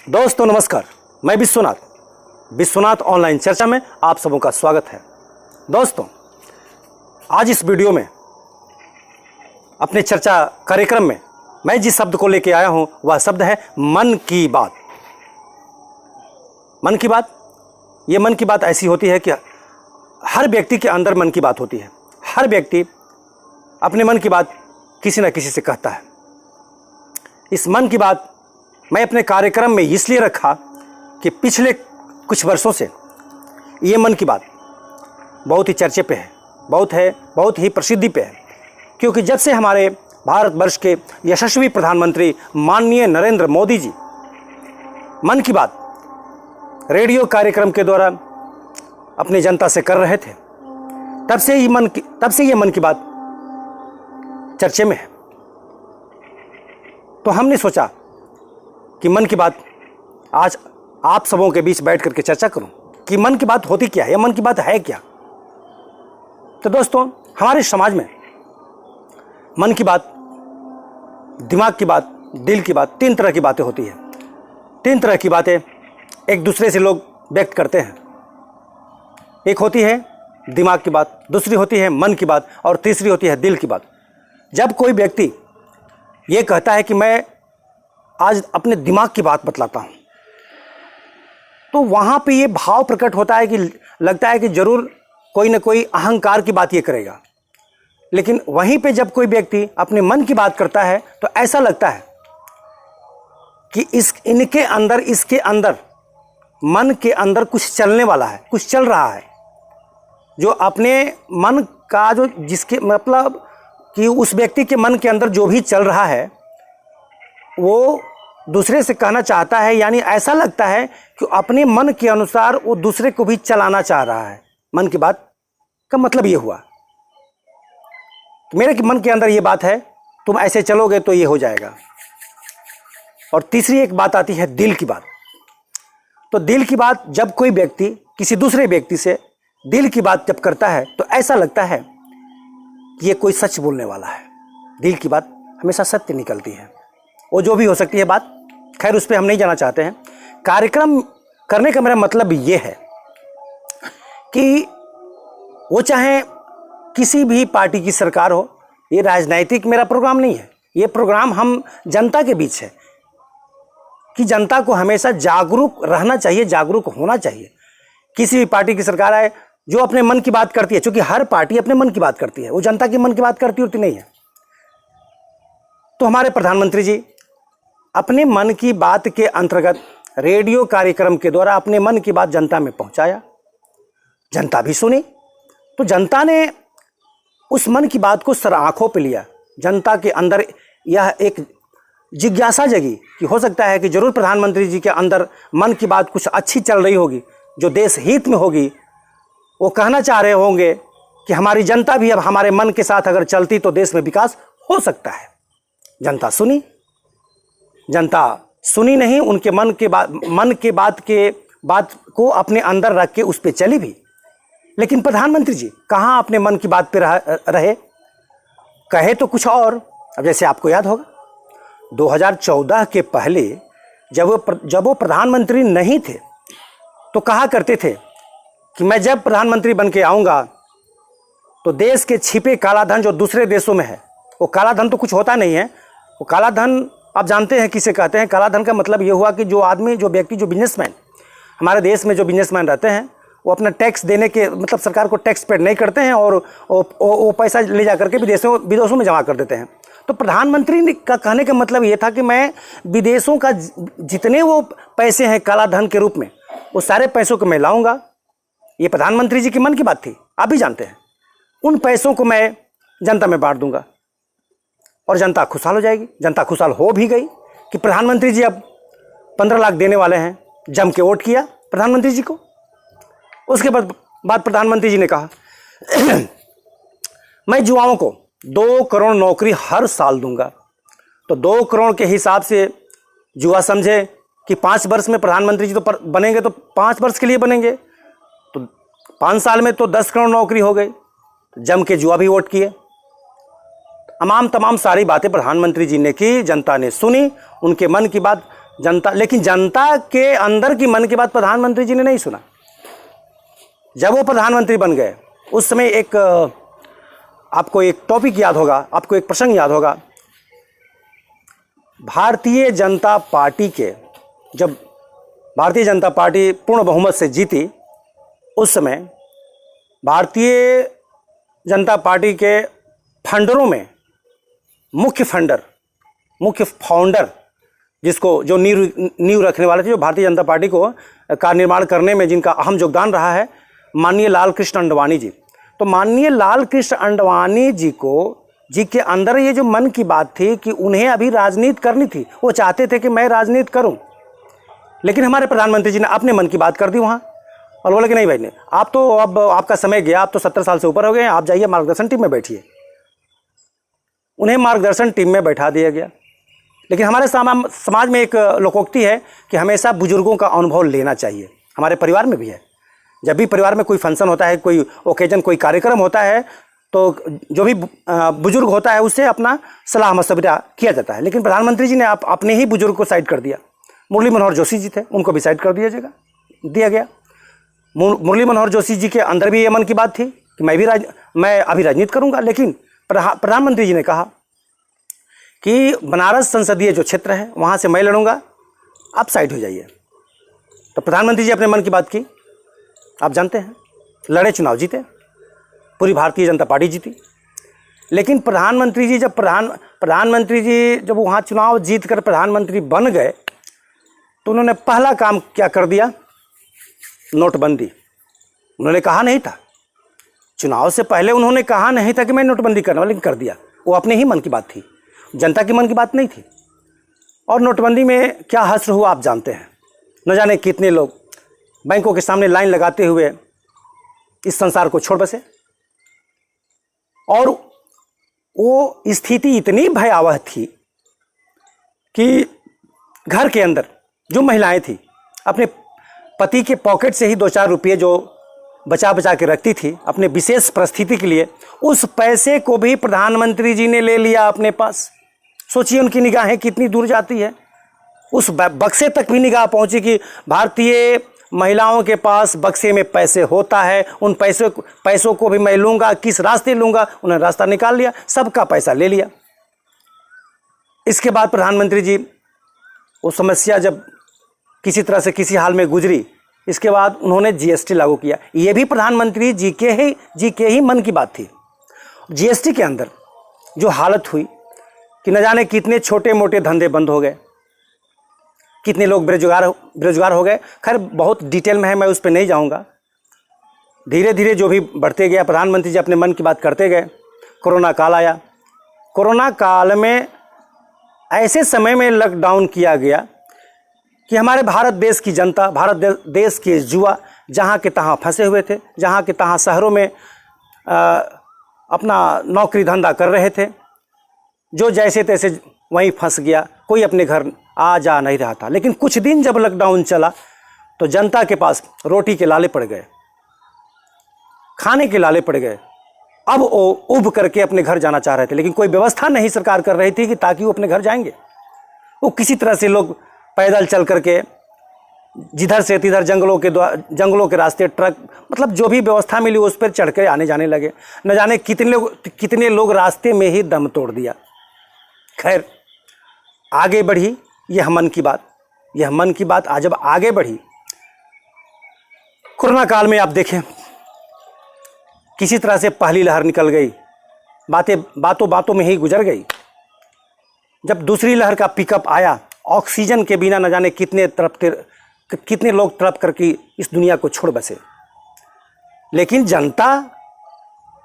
दोस्तों नमस्कार, मैं विश्वनाथ ऑनलाइन चर्चा में आप सबों का स्वागत है। दोस्तों आज इस वीडियो में अपने चर्चा कार्यक्रम में मैं जिस शब्द को लेकर आया हूं वह शब्द है मन की बात। मन की बात, ये मन की बात ऐसी होती है कि हर व्यक्ति के अंदर मन की बात होती है। हर व्यक्ति अपने मन की बात किसी न किसी से कहता है। इस मन की बात मैं अपने कार्यक्रम में इसलिए रखा कि पिछले कुछ वर्षों से ये मन की बात बहुत ही चर्चे पे है, बहुत ही प्रसिद्धि पे है। क्योंकि जब से हमारे भारतवर्ष के यशस्वी प्रधानमंत्री माननीय नरेंद्र मोदी जी मन की बात रेडियो कार्यक्रम के द्वारा अपनी जनता से कर रहे थे, तब से ये मन की बात चर्चे में है। तो हमने सोचा कि मन की बात आज आप सबों के बीच बैठ करके चर्चा करूं कि मन की बात होती क्या है, मन की बात है क्या। तो दोस्तों हमारे समाज में मन की बात, दिमाग की बात, दिल की बात, तीन तरह की बातें होती है। तीन तरह की बातें एक दूसरे से लोग व्यक्त करते हैं। एक होती है दिमाग की बात, दूसरी होती है मन की बात और तीसरी होती है दिल की बात। जब कोई व्यक्ति ये कहता है कि मैं आज अपने दिमाग की बात बतलाता हूं, तो वहां पे ये भाव प्रकट होता है कि लगता है कि जरूर कोई ना कोई अहंकार की बात ये करेगा। लेकिन वहीं पे जब कोई व्यक्ति अपने मन की बात करता है तो ऐसा लगता है कि इसके अंदर मन के अंदर कुछ चलने वाला है, कुछ चल रहा है, जो अपने मन का जो जिसके मतलब कि उस व्यक्ति के मन के अंदर जो भी चल रहा है वो दूसरे से कहना चाहता है। यानी ऐसा लगता है कि अपने मन के अनुसार वो दूसरे को भी चलाना चाह रहा है। मन की बात का मतलब ये हुआ कि मेरे मन के अंदर ये बात है, तुम ऐसे चलोगे तो ये हो जाएगा। और तीसरी एक बात आती है दिल की बात। तो दिल की बात जब कोई व्यक्ति किसी दूसरे व्यक्ति से दिल की बात जब करता है तो ऐसा लगता है कि ये कोई सच बोलने वाला है। दिल की बात हमेशा सत्य निकलती है, वो जो भी हो सकती है बात। खैर उस पर हम नहीं जाना चाहते हैं। कार्यक्रम करने का मेरा मतलब ये है कि वो चाहे किसी भी पार्टी की सरकार हो, ये राजनीतिक मेरा प्रोग्राम नहीं है। ये प्रोग्राम हम जनता के बीच है कि जनता को हमेशा जागरूक रहना चाहिए, जागरूक होना चाहिए। किसी भी पार्टी की सरकार आए जो अपने मन की बात करती है, क्योंकि हर पार्टी अपने मन की बात करती है, वो जनता की मन की बात करती होती नहीं है। तो हमारे प्रधानमंत्री जी अपने मन की बात के अंतर्गत रेडियो कार्यक्रम के द्वारा अपने मन की बात जनता में पहुंचाया। जनता भी सुनी, तो जनता ने उस मन की बात को सर आंखों पे लिया। जनता के अंदर यह एक जिज्ञासा जगी कि हो सकता है कि जरूर प्रधानमंत्री जी के अंदर मन की बात कुछ अच्छी चल रही होगी, जो देश हित में होगी। वो कहना चाह रहे होंगे कि हमारी जनता भी अब हमारे मन के साथ अगर चलती तो देश में विकास हो सकता है। जनता सुनी नहीं, उनके मन के बात को अपने अंदर रख के उस पर चली भी। लेकिन प्रधानमंत्री जी कहाँ अपने मन की बात पे रहे, कहे तो कुछ और। अब जैसे आपको याद होगा 2014 के पहले जब वो प्रधानमंत्री नहीं थे तो कहा करते थे कि मैं जब प्रधानमंत्री बन के आऊँगा तो देश के छिपे काला धन जो दूसरे देशों में है, वो काला धन तो कुछ होता नहीं है। वो काला धन आप जानते हैं किसे कहते हैं। काला धन का मतलब ये हुआ कि जो आदमी, जो व्यक्ति, जो बिजनेसमैन, हमारे देश में जो बिजनेसमैन रहते हैं वो अपना टैक्स देने के मतलब सरकार को टैक्स पेड नहीं करते हैं और वो पैसा ले जा करके विदेशों में जमा कर देते हैं। तो प्रधानमंत्री का कहने का मतलब ये था कि मैं विदेशों का जितने वो पैसे हैं काला धन के रूप में, वो सारे पैसों को मैं लाऊंगा। ये प्रधानमंत्री जी की मन की बात थी, आप भी जानते हैं। उन पैसों को मैं जनता में बांट दूंगा और जनता खुशहाल हो जाएगी। जनता खुशहाल हो भी गई कि प्रधानमंत्री जी अब 15 लाख देने वाले हैं। जम के वोट किया प्रधानमंत्री जी को। उसके बाद प्रधानमंत्री जी ने कहा मैं युवाओं को 2 करोड़ नौकरी हर साल दूंगा। तो 2 करोड़ के हिसाब से युवा समझे कि 5 वर्ष में प्रधानमंत्री जी तो बनेंगे, तो 5 वर्ष के लिए बनेंगे, तो 5 साल में तो 10 करोड़ नौकरी हो गई। जम के युवा भी वोट किए। तमाम सारी बातें प्रधानमंत्री जी ने की, जनता ने सुनी, उनके मन की बात जनता, लेकिन जनता के अंदर की मन की बात प्रधानमंत्री जी ने नहीं सुना। जब वो प्रधानमंत्री बन गए उस समय आपको एक टॉपिक याद होगा, आपको एक प्रसंग याद होगा। भारतीय जनता पार्टी के, जब भारतीय जनता पार्टी पूर्ण बहुमत से जीती, उस समय भारतीय जनता पार्टी के फंडरों में मुख्य फाउंडर जिसको जो नींव रखने वाले थे, जो भारतीय जनता पार्टी को का निर्माण करने में जिनका अहम योगदान रहा है, माननीय लाल कृष्ण आडवाणी जी। तो माननीय लाल कृष्ण आडवाणी जी के अंदर ये जो मन की बात थी कि उन्हें अभी राजनीति करनी थी, वो चाहते थे कि मैं राजनीति करूं, लेकिन हमारे प्रधानमंत्री जी ने अपने मन की बात कर दी वहाँ और बोले कि नहीं भाई, नहीं, आप तो अब आपका समय गया, आप तो 70 साल से ऊपर हो गए हैं, आप जाइए मार्गदर्शन टीम में बैठिए। उन्हें मार्गदर्शन टीम में बैठा दिया गया। लेकिन हमारे समाज में एक लोकोक्ति है कि हमेशा बुजुर्गों का अनुभव लेना चाहिए। हमारे परिवार में भी है, जब भी परिवार में कोई फंक्शन होता है, कोई ओकेजन, कोई कार्यक्रम होता है, तो जो भी बुजुर्ग होता है उससे अपना सलाह मशवरा किया जाता है। लेकिन प्रधानमंत्री जी ने अपने ही बुजुर्ग को साइड कर दिया। मुरली मनोहर जोशी जी थे, उनको भी साइड कर दिया गया। मुरली मनोहर जोशी जी के अंदर भी ये मन की बात थी कि मैं अभी राजनीति करूंगा, लेकिन प्रधानमंत्री जी ने कहा कि बनारस संसदीय जो क्षेत्र है वहाँ से मैं लड़ूंगा, आप साइड हो जाइए। तो प्रधानमंत्री जी अपने मन की बात की, आप जानते हैं, लड़े, चुनाव जीते, पूरी भारतीय जनता पार्टी जीती। लेकिन प्रधानमंत्री जी जब वहाँ चुनाव जीत कर प्रधानमंत्री बन गए तो उन्होंने पहला काम क्या कर दिया? नोटबंदी। उन्होंने कहा नहीं था, चुनाव से पहले उन्होंने कहा नहीं था कि मैं नोटबंदी करना, लेकिन कर दिया। वो अपने ही मन की बात थी, जनता की मन की बात नहीं थी। और नोटबंदी में क्या हश्र हुआ आप जानते हैं। न जाने कितने लोग बैंकों के सामने लाइन लगाते हुए इस संसार को छोड़ बसे। और वो स्थिति इतनी भयावह थी कि घर के अंदर जो महिलाएं थी अपने पति के पॉकेट से ही 2-4 रुपये जो बचा के रखती थी अपने विशेष परिस्थिति के लिए, उस पैसे को भी प्रधानमंत्री जी ने ले लिया अपने पास। सोचिए उनकी निगाहें कितनी दूर जाती है। उस बक्से तक भी निगाह पहुंची कि भारतीय महिलाओं के पास बक्से में पैसे होता है, उन पैसों को भी मैं लूंगा, किस रास्ते लूंगा, उन्होंने रास्ता निकाल लिया, सबका पैसा ले लिया। इसके बाद प्रधानमंत्री जी वो समस्या जब किसी तरह से किसी हाल में गुजरी, इसके बाद उन्होंने जीएसटी लागू किया। ये भी प्रधानमंत्री जी के ही मन की बात थी। जीएसटी के अंदर जो हालत हुई कि न जाने कितने छोटे मोटे धंधे बंद हो गए, कितने लोग बेरोजगार हो गए। खैर बहुत डिटेल में है, मैं उस पर नहीं जाऊंगा। धीरे धीरे जो भी बढ़ते गया, प्रधानमंत्री जी अपने मन की बात करते गए। कोरोना काल आया। कोरोना काल में ऐसे समय में लॉकडाउन किया गया कि हमारे भारत देश की जनता, भारत देश के युवा जहाँ के तहाँ फंसे हुए थे, जहाँ के तहाँ शहरों में अपना नौकरी धंधा कर रहे थे, जो जैसे तैसे वहीं फंस गया, कोई अपने घर आ जा नहीं रहा था। लेकिन कुछ दिन जब लॉकडाउन चला तो जनता के पास रोटी के लाले पड़ गए, खाने के लाले पड़ गए। अब वो उब करके अपने घर जाना चाह रहे थे, लेकिन कोई व्यवस्था नहीं सरकार कर रही थी कि ताकि वो अपने घर जाएंगे। वो किसी तरह से लोग पैदल चल करके जिधर से तिधर जंगलों के रास्ते, ट्रक, मतलब जो भी व्यवस्था मिली उस पर चढ़ कर आने जाने लगे। न जाने कितने लोग रास्ते में ही दम तोड़ दिया। खैर आगे बढ़ी यह मन की बात आज जब आगे बढ़ी, कोरोना काल में आप देखें किसी तरह से पहली लहर निकल गई, बातों में ही गुजर गई। जब दूसरी लहर का पिकअप आया, ऑक्सीजन के बिना न जाने कितने लोग तड़प करके इस दुनिया को छोड़ बसे। लेकिन जनता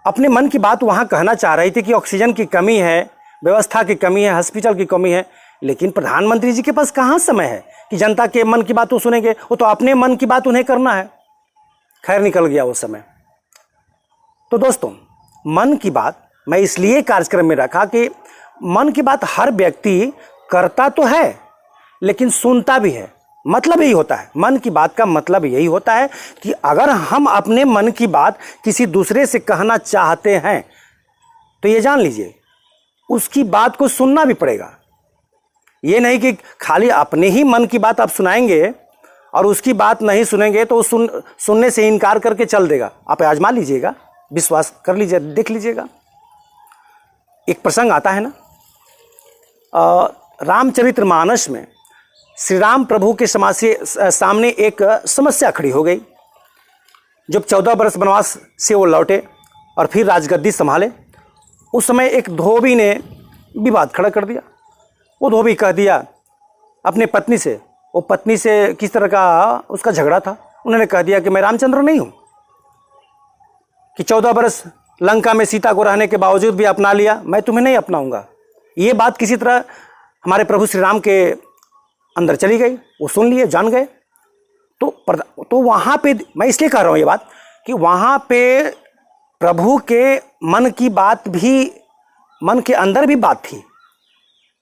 अपने मन की बात वहाँ कहना चाह रही थी कि ऑक्सीजन की कमी है, व्यवस्था की कमी है, हॉस्पिटल की कमी है। लेकिन प्रधानमंत्री जी के पास कहाँ समय है कि जनता के मन की बात वो सुनेंगे। वो तो अपने मन की बात उन्हें करना है। खैर निकल गया वो समय। तो दोस्तों, मन की बात मैं इसलिए कार्यक्रम में रखा कि मन की बात हर व्यक्ति करता तो है लेकिन सुनता भी है। मतलब यही होता है, मन की बात का मतलब यही होता है कि अगर हम अपने मन की बात किसी दूसरे से कहना चाहते हैं तो ये जान लीजिए उसकी बात को सुनना भी पड़ेगा। ये नहीं कि खाली अपने ही मन की बात आप सुनाएंगे और उसकी बात नहीं सुनेंगे तो सुनने से इनकार करके चल देगा। आप आजमा लीजिएगा, विश्वास कर लीजिए, देख लीजिएगा। एक प्रसंग आता है ना, रामचरितमानस में श्री राम प्रभु के सामने एक समस्या खड़ी हो गई। जब 14 वर्ष वनवास से वो लौटे और फिर राजगद्दी संभाले, उस समय एक धोबी ने विवाद खड़ा कर दिया। वो धोबी कह दिया अपने पत्नी से, वो पत्नी से किस तरह का उसका झगड़ा था, उन्होंने कह दिया कि मैं रामचंद्र नहीं हूँ, कि 14 वर्ष लंका में सीता को रहने के बावजूद भी अपना लिया, मैं तुम्हें नहीं अपनाऊंगा। ये बात किसी तरह हमारे प्रभु श्री राम के अंदर चली गई, वो सुन लिए, जान गए। तो वहाँ पे मैं इसलिए कह रहा हूँ ये बात कि वहाँ पे प्रभु के मन की बात भी, मन के अंदर भी बात थी।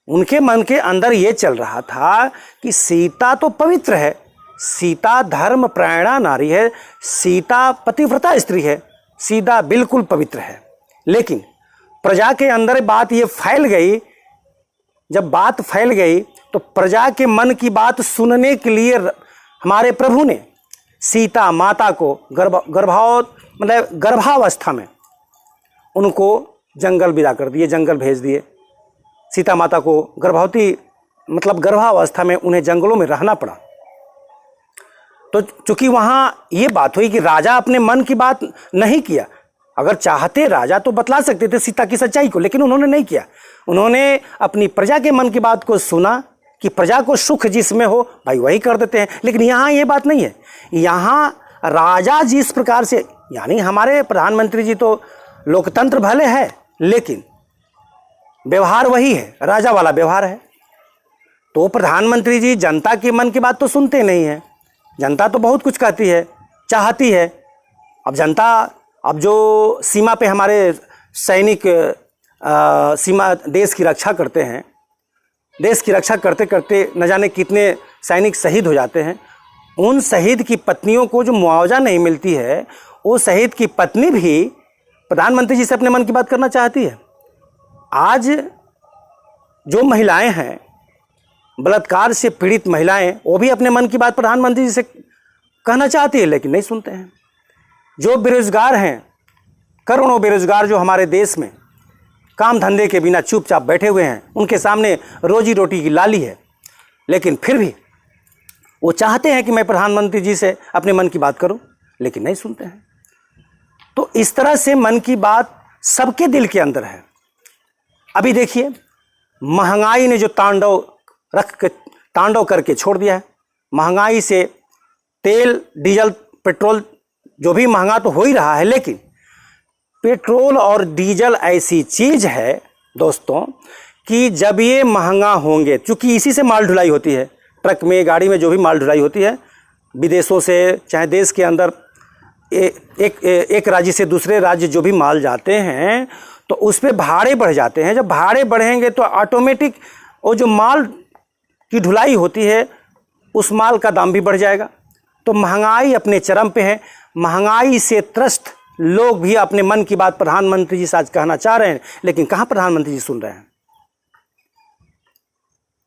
उनके मन के अंदर ये चल रहा था कि सीता तो पवित्र है, सीता धर्म प्रायणा नारी है, सीता पतिव्रता स्त्री है, सीता बिल्कुल पवित्र है। लेकिन प्रजा के अंदर बात ये फैल गई। जब बात फैल गई तो प्रजा के मन की बात सुनने के लिए हमारे प्रभु ने सीता माता को गर्भावस्था में उनको जंगल विदा कर दिए, जंगल भेज दिए। सीता माता को गर्भावस्था में उन्हें जंगलों में रहना पड़ा। तो चूंकि वहां ये बात हुई कि राजा अपने मन की बात नहीं किया, अगर चाहते राजा तो बतला सकते थे सीता की सच्चाई को, लेकिन उन्होंने नहीं किया। उन्होंने अपनी प्रजा के मन की बात को सुना कि प्रजा को सुख जिसमें हो भाई वही कर देते हैं। लेकिन यहाँ ये बात नहीं है। यहाँ राजा जिस प्रकार से, यानी हमारे प्रधानमंत्री जी तो लोकतंत्र भले है लेकिन व्यवहार वही है, राजा वाला व्यवहार है। तो प्रधानमंत्री जी जनता के मन की बात तो सुनते नहीं है। जनता तो बहुत कुछ कहती है, चाहती है। अब जनता, अब जो सीमा पे हमारे सैनिक सीमा देश की रक्षा करते हैं, देश की रक्षा करते करते न जाने कितने सैनिक शहीद हो जाते हैं, उन शहीद की पत्नियों को जो मुआवजा नहीं मिलती है, वो शहीद की पत्नी भी प्रधानमंत्री जी से अपने मन की बात करना चाहती है। आज जो महिलाएं हैं, बलात्कार से पीड़ित महिलाएं, वो भी अपने मन की बात प्रधानमंत्री जी से कहना चाहती है, लेकिन नहीं सुनते हैं। जो बेरोजगार हैं, करोड़ों बेरोजगार जो हमारे देश में काम धंधे के बिना चुपचाप बैठे हुए हैं, उनके सामने रोजी रोटी की लाली है, लेकिन फिर भी वो चाहते हैं कि मैं प्रधानमंत्री जी से अपने मन की बात करूं, लेकिन नहीं सुनते हैं। तो इस तरह से मन की बात सबके दिल के अंदर है। अभी देखिए, महंगाई ने जो तांडव करके छोड़ दिया है। महंगाई से तेल, डीजल, पेट्रोल जो भी महंगा तो हो ही रहा है, लेकिन पेट्रोल और डीजल ऐसी चीज है दोस्तों कि जब ये महंगा होंगे, चूंकि इसी से माल ढुलाई होती है, ट्रक में, गाड़ी में जो भी माल ढुलाई होती है विदेशों से, चाहे देश के अंदर एक राज्य से दूसरे राज्य जो भी माल जाते हैं, तो उस पर भाड़े बढ़ जाते हैं। जब भाड़े बढ़ेंगे तो ऑटोमेटिक वो जो माल की ढुलाई होती है उस माल का दाम भी बढ़ जाएगा। तो महंगाई अपने चरम पे है। महंगाई से त्रस्त लोग भी अपने मन की बात प्रधानमंत्री जी से आज कहना चाह रहे हैं, लेकिन कहाँ प्रधानमंत्री जी सुन रहे हैं।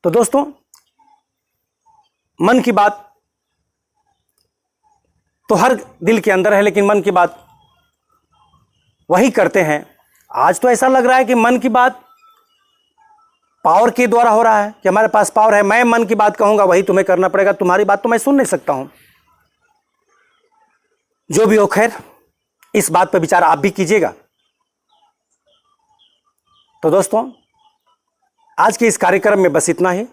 तो दोस्तों, मन की बात तो हर दिल के अंदर है, लेकिन मन की बात वही करते हैं। आज तो ऐसा लग रहा है कि मन की बात पावर के द्वारा हो रहा है कि हमारे पास पावर है, मैं मन की बात कहूंगा वही तुम्हें करना पड़ेगा, तुम्हारी बात तो मैं सुन नहीं सकता हूं। जो भी हो, खैर, इस बात पर विचार आप भी कीजिएगा। तो दोस्तों, आज के इस कार्यक्रम में बस इतना ही।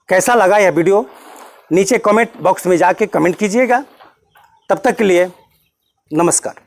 कैसा लगा यह वीडियो नीचे कमेंट बॉक्स में जाके कमेंट कीजिएगा। तब तक के लिए नमस्कार।